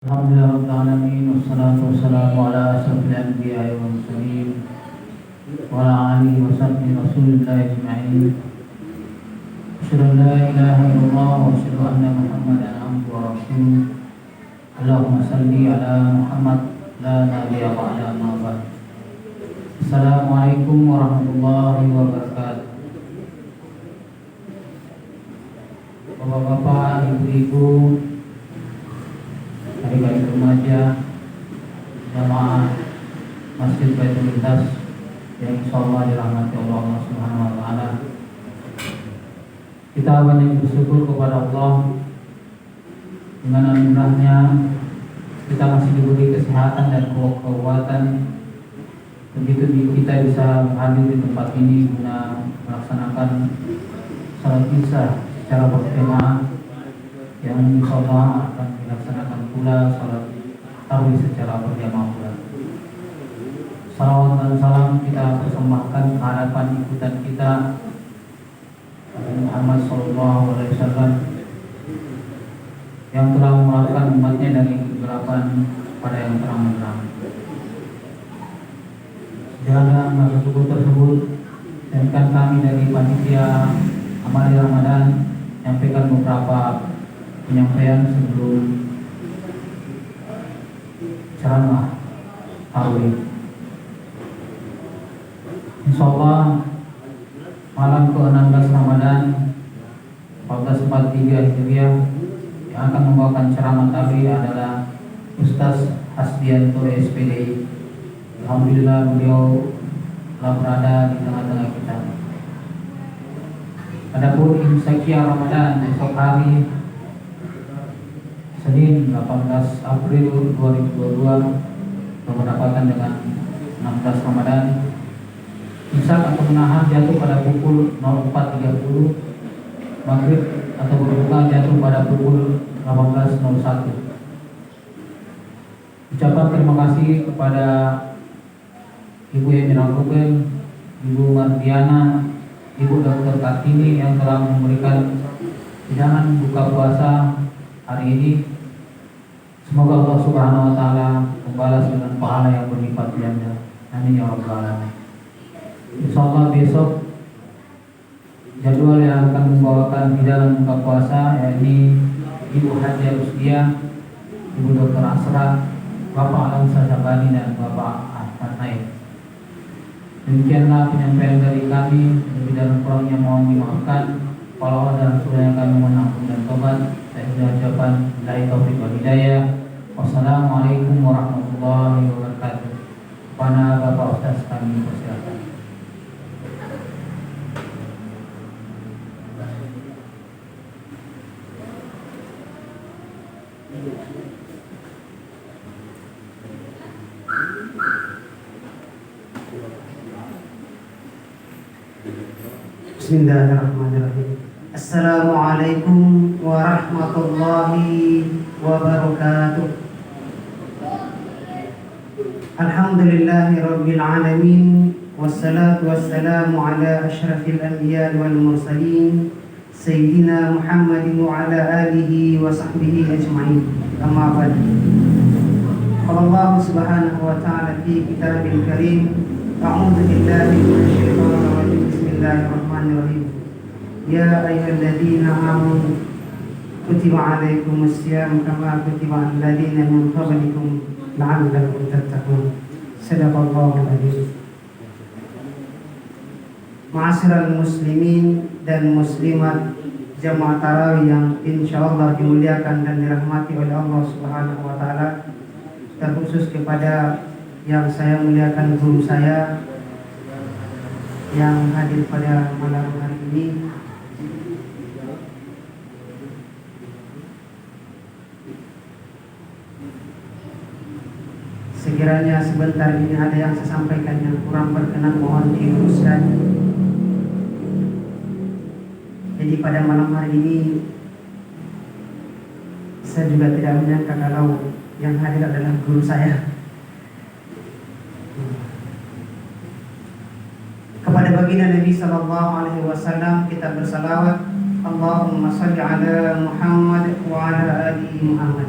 Alhamdulillahirrahmanirrahim. Wassalatu wassalamu ala asrafil anbiya'i wal mursalin wa ala alihi wa sahbihi rasulillahi ajma'in. Asyhadu an la ilaha illallah wa asyhadu anna Muhammadan abduhu wa rasuluh. Allahumma salli ala Muhammad la nabiyya ba'da ma ba'd. Assalamualaikum warahmatullahi wabarakatuh. Bapak-bapak, ibu-ibu, adik-adik remaja, jamaah Masjid Baitul Ikhlas yang insyaallah dirahmati Allah Subhanahu wa taala. Kita banyak bersyukur kepada Allah dengan anugerahnya kita masih diberi kesehatan dan kekuatan. Begitu kita bisa hadir di tempat ini guna melaksanakan salat Isya secara berjamaah yang insyaallah akan dilaksanakan pula salat tarawih secara berjamaah pula. Salawat dan salam kita persembahkan ke hadapan ikutan kita Nabi Muhammad SAW yang telah mengeluarkan umatnya dari kegelapan pada yang terang-benderang. Dengan rasa syukur tersebut, dan kami dari panitia Amali Ramadan menyampaikan beberapa penyampaian sebelum ceramah tarawih. Insyaallah malam ke-16 Ramadan 1443 Hijriah yang akan membawakan ceramah tarawih adalah Ustaz Hasbianto SPDI. Alhamdulillah beliau telah berada di tengah-tengah kita. Adapun imsakia Ramadan esok hari Senin 18 April 2022 bertepatan dengan 16 Ramadan. Imsak atau menahan jatuh pada pukul 04.30, Maghrib atau berbuka jatuh pada pukul 18.01. Ucapan terima kasih kepada Ibu Emirah Ruben, Ibu Mardiana, Ibu Dr. Kartini yang telah memberikan hidangan buka puasa hari ini. Semoga Allah Subhanahu wa taala membalas dengan pahala yang berlipat ganda. Amin ya rabbal alamin. Insyaallah besok jadwal yang akan membawakan hidangan buka puasa yakni Ibu Haja Rusdia, Ibu Dr. Asra, Bapak Alamsa Sabani dan Bapak Ahmad Naik. Demikianlah penyampaian dari kami. Lebih dan kurangnya mohon dimaafkan. Kalau ada Rasulullah kami mohon ampun dan tobat. Saya ucapkan billahi taufiq wal hidayah. Wassalamualaikum warahmatullahi wabarakatuh. Kepada Bapak Ustaz kami persilakan. Bismillahirrahmanirrahim. Assalamualaikum warahmatullahi wabarakatuh. Alhamdulillahi rabbil alamin. Wassalatu wassalamu ala ashrafil anbiya wal mursalin Sayyidina Muhammadin wa ala alihi wa sahbihi ajma'in. Amma ba'd. Qala Allah subhanahu wa ta'ala fi kitabil karim. A'udzu billahi minasy syaithanir rajim. Bismillahirrahmanirrahim. Ya ayyuhalladzina amanu kutiba alaikumus syiyam kama kutiba alal ladzina min qablikum la'allakum tattaqun. Shadaqallahul adzim. Ma'asyiral muslimin dan muslimat jamaah tarawih yang insyaallah dimuliakan dan dirahmati oleh Allah Subhanahu wa taala, terkhusus kepada yang saya muliakan guru saya yang hadir pada malam hari ini. Sekiranya sebentar ini ada yang saya sampaikan yang kurang berkenan, mohon diluruskan. Jadi pada malam hari ini saya juga tidak menyangka kalau yang hadir adalah guru saya. Kepada baginda Nabi sallallahu alaihi wasallam kita bersalawat. Allahumma shalli ala Muhammad wa ala ali Muhammad.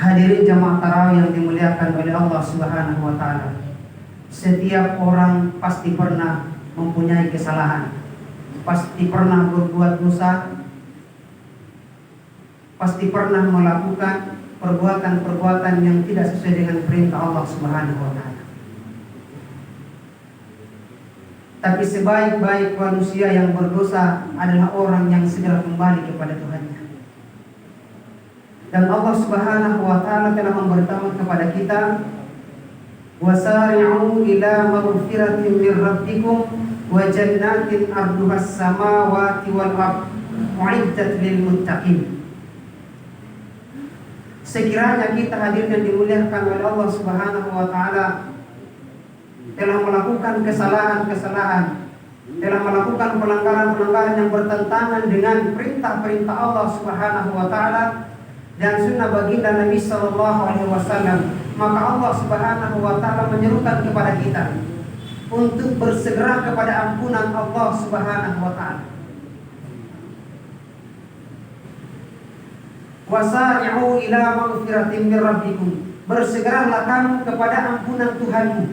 Hadirin jamaah tarawih yang dimuliakan oleh Allah Subhanahu wa taala. Setiap orang pasti pernah mempunyai kesalahan. Pasti pernah berbuat dosa. Pasti pernah melakukan perbuatan-perbuatan yang tidak sesuai dengan perintah Allah Subhanahu wa taala. Tapi sebaik-baik manusia yang berdosa adalah orang yang segera kembali kepada Tuhannya. Dan Allah Subhanahu wa taala telah memberitahu kepada kita, wasari'u ila maghfiratin min rabbikum wa jannatin arduhas samawati wal ardh u'iddat lil muttaqin. Sekiranya kita hadir dan dimuliakan oleh Allah Subhanahu wa taala telah melakukan kesalahan-kesalahan, telah melakukan pelanggaran-pelanggaran yang bertentangan dengan perintah-perintah Allah Subhanahu wa taala dan sunnah baginda Nabi sallallahu alaihi wasallam, maka Allah Subhanahu wa taala menyerukan kepada kita untuk bersegera kepada ampunan Allah Subhanahu wa taala. Wasari'u ila maghfiratin min rabbikum. Bersegeralah kamu kepada ampunan Tuhanmu.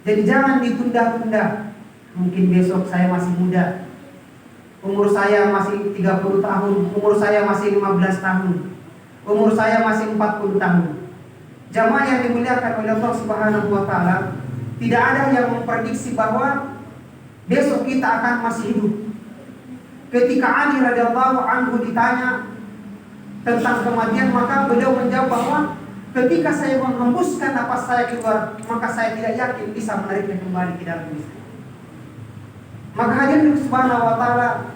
Jadi jangan ditunda-tunda. Mungkin besok saya masih muda. Umur saya masih 30 tahun, umur saya masih 15 tahun, umur saya masih 40 tahun. Jamaah yang dimuliakan oleh Allah Subhanahu wa taala, tidak ada yang memprediksi bahwa besok kita akan masih hidup. Ketika Ali radhiyallahu anhu ditanya tentang kematian, maka beliau menjawab bahwa ketika saya menghembuskan napas saya keluar, maka saya tidak yakin bisa menariknya kembali ke dalam diri saya. Maka hadirin Subhanahu wa taala,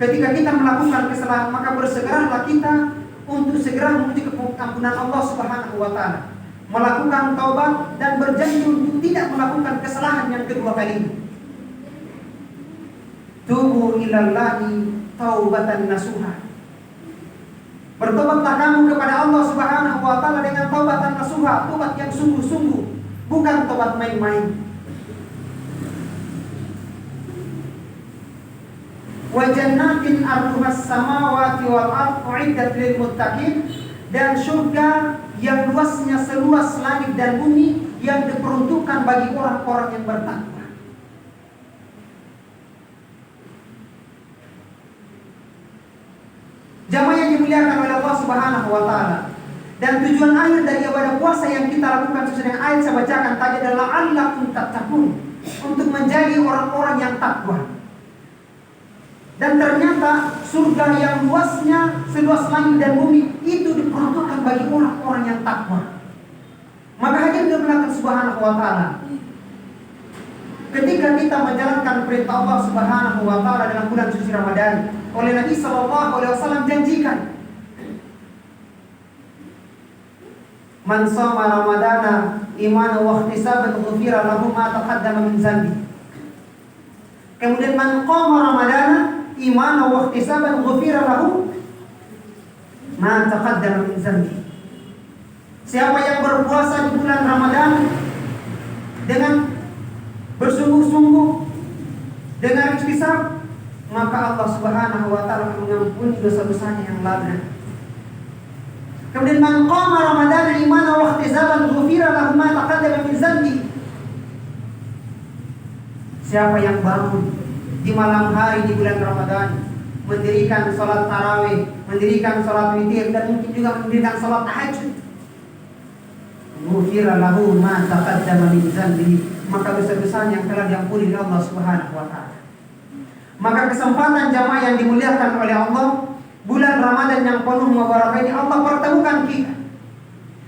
ketika kita melakukan kesalahan, maka bersegeralah kita untuk segera menuju ampunan Allah Subhanahu wa taala, melakukan taubat dan berjanji untuk tidak melakukan kesalahan yang kedua kali. Tubu ilallahi taubatan nasuha. Bertobatlah kamu kepada Allah Subhanahu wa taala dengan taubatan nasuha, taubat yang sungguh-sungguh, bukan taubat main-main. Wa jannatin arduhas samawati wal ardh u'iddat lil muttaqin, dan surga yang luasnya seluas langit dan bumi yang diperuntukkan bagi orang-orang yang bertakwa. Jamaah yang dimuliakan oleh Allah Subhanahu wa taala. Dan tujuan akhir dari ibadah puasa yang kita lakukan sesuai dengan ayat saya bacakan tadi adalah la'allakum tattaqun, untuk menjadi orang-orang yang takwa. Dan ternyata surga yang luasnya seluas langit dan bumi itu diperuntukkan bagi orang-orang yang takwa. Maka hadirin dimuliakan Subhanahu wa taala, ketika kita menjalankan perintah Allah Subhanahu wa taala dalam bulan suci Ramadan, oleh Nabi sallallahu alaihi wasallam janjikan, man shoma ramadana imanan wa ihtisaban ghufira lahu ma taqaddama min dzanbi. Kemudian man qama ramadana imanan wa ihtisaban ghufira lahu ma taqaddama min dzanbi. Siapa yang berpuasa di bulan Ramadan dengan bersungguh-sungguh, dengan ihtisab, maka Allah Subhanahu wa taala mengampuni dosa-dosanya yang lalu. Kemudian man qama ramadana imanan wa ihtisaban ghufira lahu ma taqaddama min dzanbi. Siapa yang bangun di malam hari di bulan Ramadan, mendirikan salat tarawih, mendirikan salat witir, dan mungkin juga mendirikan salat tahajud, ghufira lahu ma taqaddama min dzanbi, maka dosa-dosanya yang telah diampuni oleh Allah Subhanahu wa taala. Maka kesempatan jamaah yang dimuliakan oleh Allah, bulan Ramadan yang penuh mubarakah ini, Allah pertemukan kita.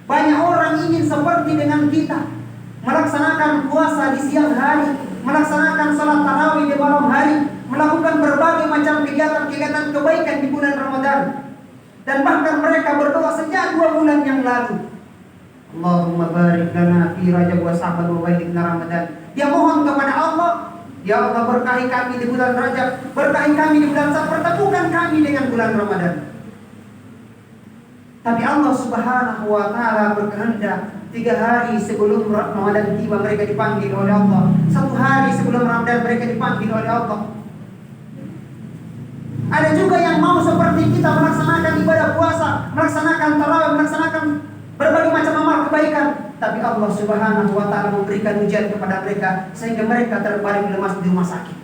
Banyak orang ingin seperti dengan kita, melaksanakan puasa di siang hari, melaksanakan salat tarawih di malam hari, melakukan berbagai macam kegiatan-kegiatan kebaikan di bulan Ramadan. Dan bahkan mereka berdoa sejak 2 bulan yang lalu, Allahumma barik lana fi Rajab wa Sya'ban wa balighna Ramadan. Dia mohon kepada Allah, ya Allah, berkahi kami di bulan Rajab, berkahi kami di bulan Sya'ban, pertemukan kami dengan bulan Ramadan. Tapi Allah Subhanahu wa taala berkehendak 3 hari sebelum Ramadan tiba mereka dipanggil oleh Allah. 1 hari sebelum Ramadan mereka dipanggil oleh Allah. Ada juga yang mau seperti kita melaksanakan melaksanakan tarawih, melaksanakan berbagai macam amal kebaikan, tapi Allah Subhanahu wa taala memberikan ujian kepada mereka sehingga mereka terbaring lemas di rumah sakit.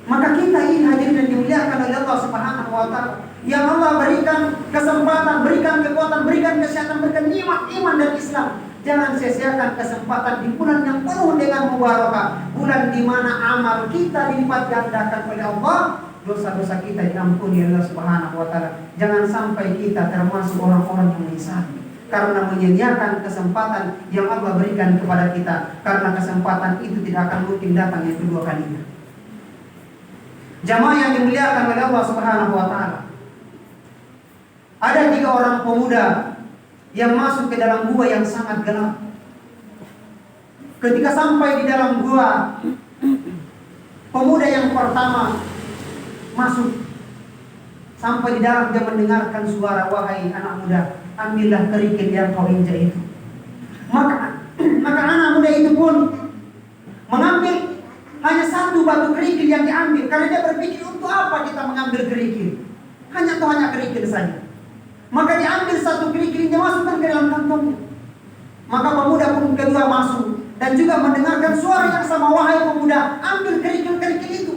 Maka kita ini hadirin yang dimuliakan oleh Allah Subhanahu wa taala, yang Allah berikan kesempatan, berikan kekuatan, berikan kesehatan, berikan nikmat iman dan Islam. Jangan sia-siakan kesempatan di bulan yang penuh dengan mubarakah, bulan di mana amal kita dilipat gandakan oleh Allah, dosa-dosa kita diampuni oleh Allah Subhanahu wa taala. Jangan sampai kita termasuk orang-orang yang menyesali karena menyia-nyiakan kesempatan yang Allah berikan kepada kita, karena kesempatan itu tidak akan mungkin datang yang kedua kalinya. Jamaah yang dimuliakan oleh Allah Subhanahu wa taala. Ada 3 orang pemuda yang masuk ke dalam gua yang sangat gelap. Ketika sampai di dalam gua, pemuda yang pertama masuk. Sampai di dalam dia mendengarkan suara, "Wahai anak muda, ambillah kerikil yang kau injak itu." Maka anak muda itu pun mengambil hanya 1 batu kerikil yang diambil, karena dia berpikir, untuk apa kita mengambil kerikil? Hanya kerikil saja. Maka diambil 1 kerikil, dia masukkan ke dalam kantongnya. Maka pemuda pun kedua masuk dan juga mendengarkan suara yang sama, "Wahai pemuda, ambil kerikil-kerikil itu."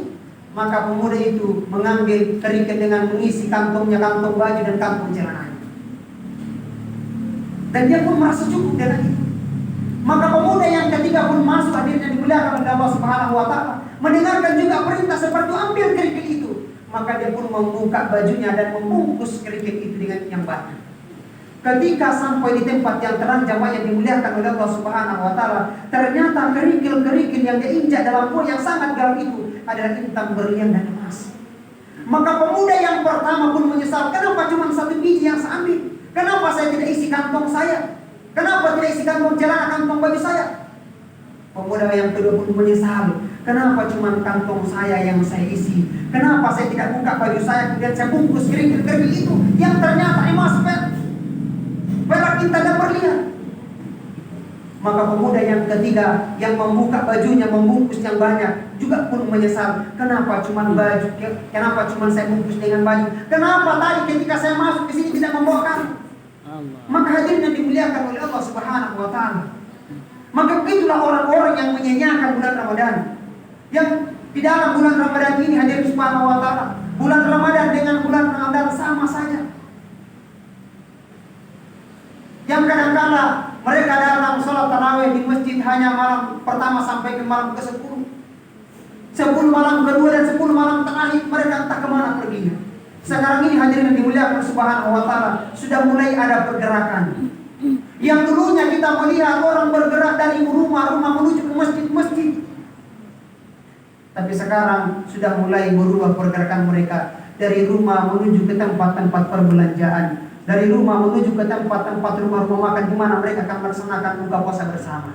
Maka pemuda itu mengambil kerikil dengan mengisi kantongnya, kantong baju dan kantong celananya. Dan dia pun merasa cukup dengan itu. Maka pemuda yang ketiga pun masuk, hadirnya dimuliakan oleh Allah Subhanahu wa taala, mendengarkan juga perintah seperti ambil kerikil itu. Maka dia pun membuka bajunya dan membungkus kerikil itu dengan yang banyak. Ketika sampai di tempat yang terang, jamaah yang dimuliakan oleh Allah Subhanahu wa taala, ternyata kerikil-kerikil yang diinjak dalam gua yang sangat gelap itu adalah intan, berlian dan emas. Maka pemuda yang pertama pun menyesal, kenapa cuma 1 biji yang saya ambil? Kenapa saya tidak isi kantong saya? Kenapa tidak isi kantong celana, kantong baju saya? Pemuda yang kedua pun menyesal, kenapa cuma kantong saya yang saya isi? Kenapa saya tidak buka baju saya kemudian saya bungkus kerikil-kerikil itu yang ternyata emas, perak, intan dan berlian? Maka pemuda yang ketiga yang membuka bajunya, membungkus yang banyak, juga pun menyesal, kenapa cuma baju? Kenapa cuma saya bungkus dengan baju? Kenapa tadi ketika saya masuk ke sini tidak membawa kantong? Maka hadirin yang dimuliakan oleh Allah Subhanahu wa taala. Maka itulah orang-orang yang menyanyiakan bulan Ramadan. Yang di dalam bulan Ramadan ini, hadirin Subhanahu wa taala, bulan Ramadan dengan bulan Ramadan sama saja. Yang kadang-kala mereka datang sholat tarawih di masjid hanya malam pertama sampai ke malam ke-10, 10 malam kedua dan 10 malam terakhir mereka entah kemana perginya. Sekarang ini hadirin yang dimuliakan Subhanahu wa taala, sudah mulai ada pergerakan. Yang dulunya kita melihat orang bergerak dari rumah menuju ke masjid. Tapi sekarang sudah mulai berubah pergerakan mereka, dari rumah menuju ke tempat-tempat perbelanjaan, dari rumah menuju ke tempat-tempat rumah-rumah makan di mana mereka akan melaksanakan buka puasa bersama.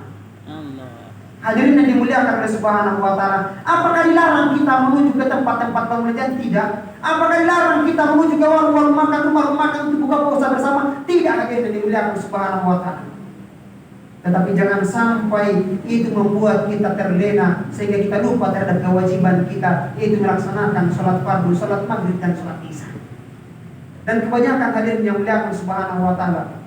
Hadirin yang dimuliakan oleh Subhanahu wa taala, apakah dilarang kita menuju ke tempat-tempat perbelanjaan? Tidak. Apakah dilarang kita menuju ke warung-warung makan, rumah-rumah makan untuk buka puasa bersama? Tidak, hadirin yang dimuliakan Subhanahu wa taala. Tetapi jangan sampai itu membuat kita terlena sehingga kita lupa terhadap kewajiban kita, yaitu melaksanakan sholat fardu, sholat maghrib dan sholat isya. Dan kebanyakan hadirin yang dimuliakan Subhanahu wa taala,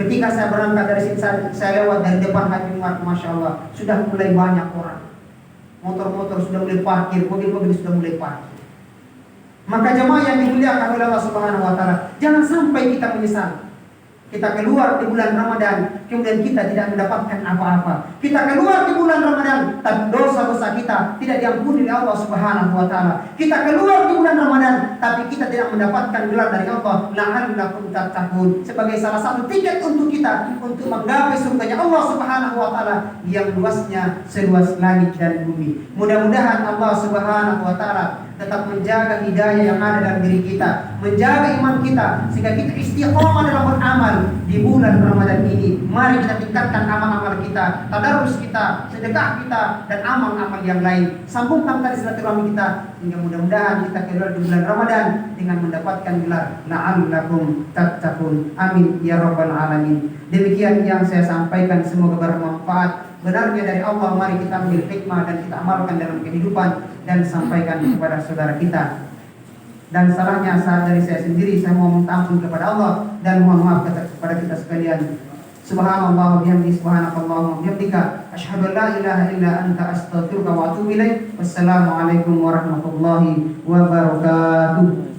ketika saya berangkat dari sini, saya lewat dari depan Haji Muat, Masya Allah, sudah mulai banyak orang. Motor-motor sudah mulai parkir, mobil-mobil sudah mulai parkir. Maka jemaah yang dimuliakan oleh Allah Subhanahu wa taala, jangan sampai kita menyesal. Kita keluar di bulan Ramadan, kemudian kita tidak mendapatkan apa-apa. Kita keluar di bulan Ramadan, tapi dosa-dosa kita tidak diampuni oleh Allah Subhanahu wa taala. Kita keluar di bulan Ramadan, tapi kita tidak mendapatkan gelar dari Allah, la'allakum tattaqun, sebagai salah satu tiket untuk kita untuk menggapai surganya Allah Subhanahu wa taala yang luasnya seluas langit dan bumi. Mudah-mudahan Allah Subhanahu wa taala tetap menjaga hidayah yang ada dalam diri kita, menjaga iman kita, sehingga kita istiqomah dalam beramal di bulan Ramadan ini. Mari kita tingkatkan amal-amal kita, tadarus kita, sedekah kita, dan amal-amal yang lain. Sambungkan tali silaturahmi kita, hingga mudah-mudahan kita keluar di bulan Ramadan dengan mendapatkan gelar la'allakum tattaqun. Amin ya rabbal alamin. Demikian yang saya sampaikan, semoga bermanfaat. Benarnya dari Allah, mari kita ambil hikmah dan kita amalkan dalam kehidupan dan sampaikan kepada saudara kita. dan salahnya saat dari saya sendiri. Saya mohon minta ampun kepada Allah dan mohon maaf kepada kita sekalian. Subhanallah wa bihamdihi, subhanakallahumma wa bihamdika, asyhadu an la ilaha illa anta, astaghfiruka wa atubu ilaik. Wassalamualaikum warahmatullahi wabarakatuh.